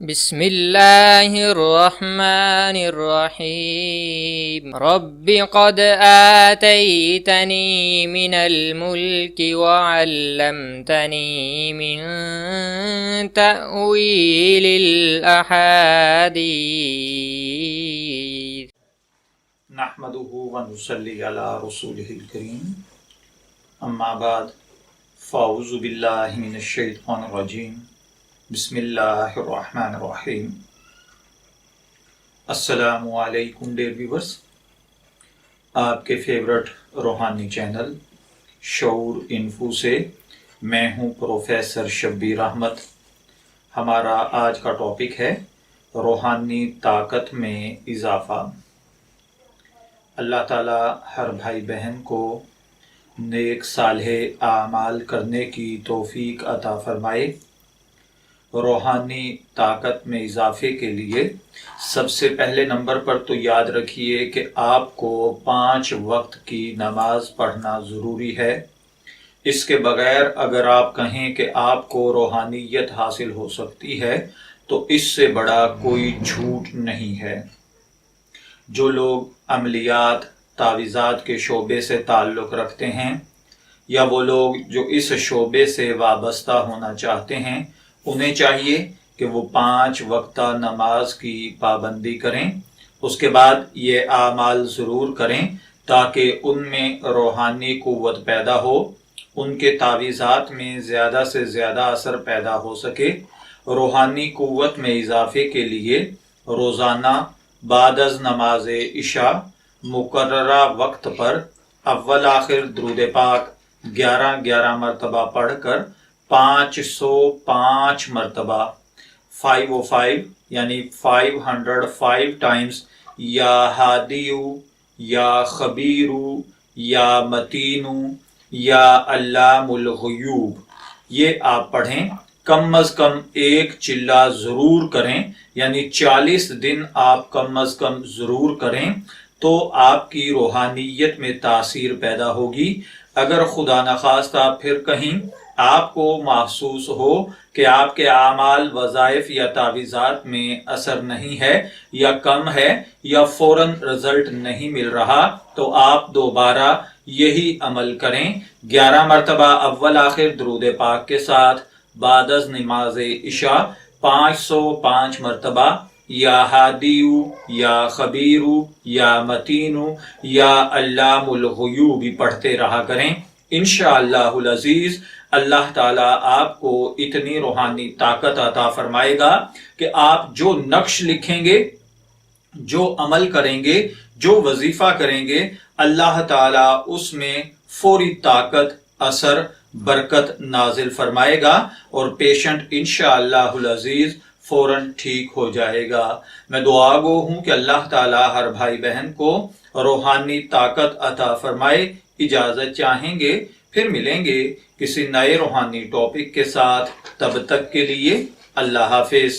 بسم اللہ الرحمن الرحیم رب قد آتیتنی من الملک وعلمتنی من تأویل الاحادیث نحمده ونصلی علی رسوله الکریم اما بعد فاعوذ باللہ من الشیطان الرجیم بسم اللہ الرحمن الرحیم۔ السلام علیکم ڈیئر ویورز، آپ کے فیورٹ روحانی چینل شعور انفو سے میں ہوں پروفیسر شبیر احمد۔ ہمارا آج کا ٹاپک ہے روحانی طاقت میں اضافہ۔ اللہ تعالی ہر بھائی بہن کو نیک صالح اعمال کرنے کی توفیق عطا فرمائے۔ روحانی طاقت میں اضافے کے لیے سب سے پہلے نمبر پر تو یاد رکھیے کہ آپ کو 5 وقت کی نماز پڑھنا ضروری ہے۔ اس کے بغیر اگر آپ کہیں کہ آپ کو روحانیت حاصل ہو سکتی ہے تو اس سے بڑا کوئی جھوٹ نہیں ہے۔ جو لوگ عملیات تعویذات کے شعبے سے تعلق رکھتے ہیں یا وہ لوگ جو اس شعبے سے وابستہ ہونا چاہتے ہیں، انہیں چاہیے کہ وہ 5 وقتہ نماز کی پابندی کریں۔ اس کے بعد یہ اعمال ضرور کریں تاکہ ان میں روحانی قوت پیدا ہو، ان کے تعویذات میں زیادہ سے زیادہ اثر پیدا ہو سکے۔ روحانی قوت میں اضافے کے لیے روزانہ بعد از نماز عشاء مقررہ وقت پر اول آخر درود پاک 11 مرتبہ پڑھ کر 505 مرتبہ 505 یعنی 505 ٹائمز یا ہادیو یا خبیرو یا متینو یا علام الغیوب یہ آپ پڑھیں۔ کم از کم 1 چلہ ضرور کریں، یعنی 40 دن آپ کم از کم ضرور کریں تو آپ کی روحانیت میں تاثیر پیدا ہوگی۔ اگر خدا نخواستہ پھر کہیں آپ کو محسوس ہو کہ آپ کے اعمال وظائف یا تعویذات میں اثر نہیں ہے یا کم ہے یا فوراً رزلٹ نہیں مل رہا تو آپ دوبارہ یہی عمل کریں۔ 11 مرتبہ اول آخر درود پاک کے ساتھ بعد از نماز عشاء 505 مرتبہ یا ہادیو یا خبیرو یا متینو یا علام الغیوب پڑھتے رہا کریں۔ انشاءاللہ العزیز اللہ تعالیٰ آپ کو اتنی روحانی طاقت عطا فرمائے گا کہ آپ جو نقش لکھیں گے، جو عمل کریں گے، جو وظیفہ کریں گے، اللہ تعالیٰ اس میں فوری طاقت، اثر، برکت نازل فرمائے گا اور پیشنٹ انشاءاللہ العزیز فوراً ٹھیک ہو جائے گا۔ میں دعا گو ہوں کہ اللہ تعالیٰ ہر بھائی بہن کو روحانی طاقت عطا فرمائے۔ اجازت چاہیں گے، پھر ملیں گے کسی نئے روحانی ٹاپک کے ساتھ۔ تب تک کے لیے اللہ حافظ۔